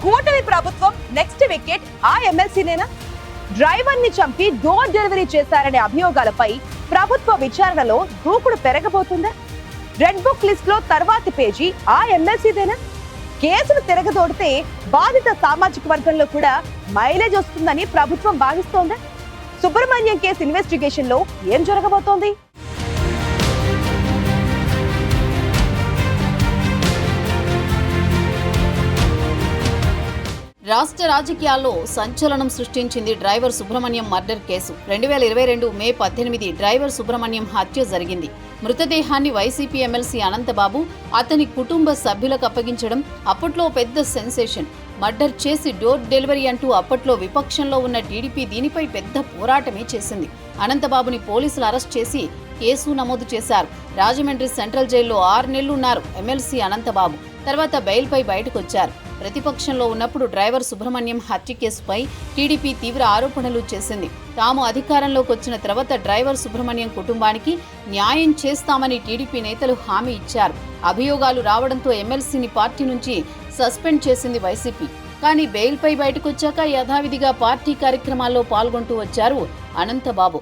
కూటమి ప్రభుత్వం next wicket ఆ ఎమ్మెల్సీనేనా? డ్రైవర్ ని చంపి డోర్ డెలివరీ చేశారనే అభియోగాలపై ప్రభుత్వ విచారణలో దూకుడు పెరగబోతుందా? రెడ్ బుక్ లిస్ట్ లో తర్వాతి పేజీ ఆ ఎమ్మెల్సీదేనా? కేసును తిరగదోడితే బాధిత సామాజిక వర్గంలో కూడా మైలేజ్ వస్తుందని ప్రభుత్వం భావిస్తోందా? సుబ్రహ్మణ్యం కేసు ఇన్వెస్టిగేషన్ లో ఏం జరగబోతోంది? రాష్ట్ర రాజకీయాల్లో సంచలనం సృష్టించింది డ్రైవర్ సుబ్రహ్మణ్యం మర్డర్ కేసు. 2022 మే 18 డ్రైవర్ సుబ్రహ్మణ్యం హత్య జరిగింది. మృతదేహాన్ని వైసీపీ ఎమ్మెల్సీ అనంతబాబు అతని కుటుంబ సభ్యులకు అప్పగించడం అప్పట్లో పెద్ద సెన్సేషన్. మర్డర్ చేసి డోర్ డెలివరీ అంటూ అప్పట్లో విపక్షంలో ఉన్న టీడీపీ దీనిపై పెద్ద పోరాటమే చేసింది. అనంతబాబుని పోలీసులు అరెస్ట్ చేసి కేసు నమోదు చేశారు. రాజమండ్రి సెంట్రల్ జైల్లో 6 నెలలు ఉన్నారు ఎమ్మెల్సీ అనంతబాబు. తర్వాత బెయిల్పై బయటకొచ్చారు. ప్రతిపక్షంలో ఉన్నప్పుడు డ్రైవర్ సుబ్రహ్మణ్యం హత్య కేసుపై టీడీపీ తీవ్ర ఆరోపణలు చేసింది. తాము అధికారంలోకి వచ్చిన తర్వాత డ్రైవర్ సుబ్రహ్మణ్యం కుటుంబానికి న్యాయం చేస్తామని టీడీపీ నేతలు హామీ ఇచ్చారు. అభియోగాలు రావడంతో ఎమ్మెల్సీని పార్టీ నుంచి సస్పెండ్ చేసింది వైసీపీ. కానీ బెయిల్పై బయటకొచ్చాక యథావిధిగా పార్టీ కార్యక్రమాల్లో పాల్గొంటూ వచ్చారు అనంతబాబు.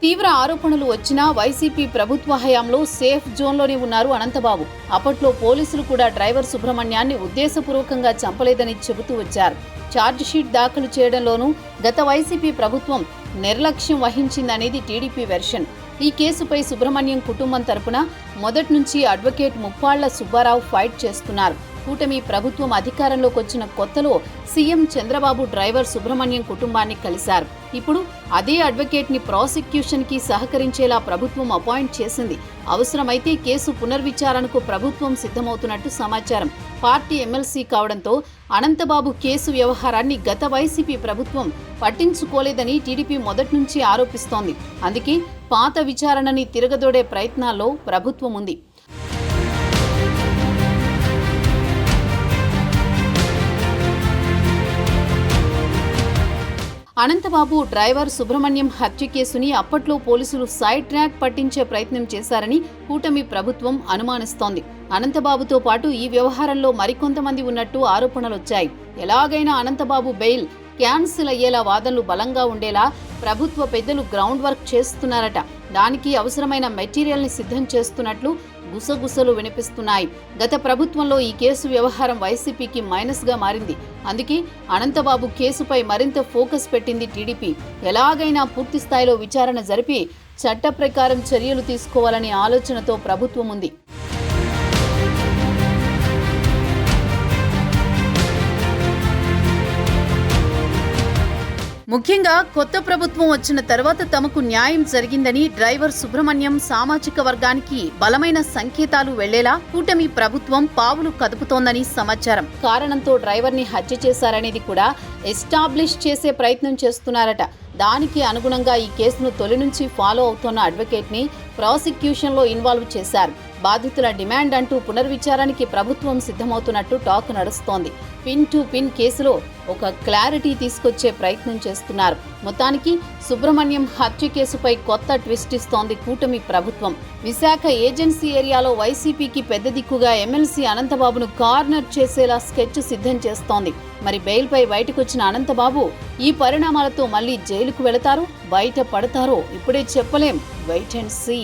తీవ్ర ఆరోపణలు వచ్చినా వైసీపీ ప్రభుత్వ హయాంలో సేఫ్ జోన్లోనే ఉన్నారు అనంతబాబు. అప్పట్లో పోలీసులు కూడా డ్రైవర్ సుబ్రహ్మణ్యాన్ని ఉద్దేశపూర్వకంగా చంపలేదని చెబుతూ వచ్చారు. ఛార్జిషీట్ దాఖలు చేయడంలోనూ గత వైసీపీ ప్రభుత్వం నిర్లక్ష్యం వహించిందనేది టీడీపీ వెర్షన్. ఈ కేసుపై సుబ్రహ్మణ్యం కుటుంబం తరపున మొదటి నుంచి అడ్వకేట్ ముప్పాళ్ల సుబ్బారావు ఫైట్ చేస్తున్నారు. కూటమి ప్రభుత్వం అధికారంలోకి వచ్చిన కొత్తలో సీఎం చంద్రబాబు డ్రైవర్ సుబ్రహ్మణ్యం కుటుంబాన్ని కలిశారు. ఇప్పుడు అదే అడ్వకేట్ ని ప్రాసిక్యూషన్ కి సహకరించేలా ప్రభుత్వం అపాయింట్ చేసింది. అవసరమైతే కేసు పునర్విచారణకు ప్రభుత్వం సిద్ధమవుతున్నట్టు సమాచారం. పార్టీ ఎమ్మెల్సీ కావడంతో అనంతబాబు కేసు వ్యవహారాన్ని గత వైసీపీ ప్రభుత్వం పట్టించుకోలేదని టీడీపీ మొదటి నుంచి ఆరోపిస్తోంది. అందుకే పాత విచారణని తిరగదోడే ప్రయత్నాల్లో ప్రభుత్వం ఉంది. అనంతబాబు డ్రైవర్ సుబ్రహ్మణ్యం హత్య కేసుని అప్పట్లో పోలీసులు సైడ్ ట్రాక్ పట్టించే ప్రయత్నం చేశారని కూటమి ప్రభుత్వం అనుమానిస్తోంది. అనంతబాబుతో పాటు ఈ వ్యవహారంలో మరికొంతమంది ఉన్నట్టు ఆరోపణలొచ్చాయి. ఎలాగైనా అనంతబాబు బెయిల్ క్యాన్సిల్ అయ్యేలా వాదనలు బలంగా ఉండేలా ప్రభుత్వ పెద్దలు గ్రౌండ్ వర్క్ చేస్తున్నారట. దానికి అవసరమైన మెటీరియల్ని సిద్ధం చేస్తున్నట్లు గుసగుసలు వినిపిస్తున్నాయి. గత ప్రభుత్వంలో ఈ కేసు వ్యవహారం వైసీపీకి మైనస్గా మారింది. అందుకే అనంతబాబు కేసుపై మరింత ఫోకస్ పెట్టింది టీడీపీ. ఎలాగైనా పూర్తి స్థాయిలో విచారణ జరిపి చట్ట ప్రకారం చర్యలు తీసుకోవాలనే ఆలోచనతో ప్రభుత్వం ఉంది. ముఖ్యంగా కొత్త ప్రభుత్వం వచ్చిన తర్వాత తమకు న్యాయం జరిగిందని డ్రైవర్ సుబ్రహ్మణ్యం సామాజిక వర్గానికి బలమైన సంకేతాలు వెళ్లేలా కూటమి ప్రభుత్వం పావులు కదుపుతోందని సమాచారం. కారణంతో డ్రైవర్ ని హత్య చేశారనేది కూడా ఎస్టాబ్లిష్ చేసే ప్రయత్నం చేస్తున్నారట. దానికి అనుగుణంగా ఈ కేసును తొలి నుంచి ఫాలో అవుతున్న అడ్వకేట్ ని ప్రాసిక్యూషన్ లో ఇన్వాల్వ్ చేశారు. బాధితుల డిమాండ్ అంటూ పునర్విచారానికి ప్రభుత్వం సిద్ధమవుతున్నట్టు టాక్ నడుస్తోంది. పిన్ టు పిన్ కేసులో ఒక క్లారిటీ తీసుకొచ్చే ప్రయత్నం చేస్తున్నారు. మొత్తానికి సుబ్రహ్మణ్యం హత్య కేసుపై కొత్త ట్విస్ట్ ఇస్తోంది కూటమి ప్రభుత్వం. విశాఖ ఏజెన్సీ ఏరియాలో వైసీపీకి పెద్ద దిక్కుగా ఎమ్మెల్సీ అనంతబాబును కార్నర్ చేసేలా స్కెచ్ సిద్ధం చేస్తోంది. మరి బెయిల్పై బయటకొచ్చిన అనంతబాబు ఈ పరిణామాలతో మళ్లీ జైలుకు వెళతారో బయట పడతారో ఇప్పుడే చెప్పలేం. Wait and see.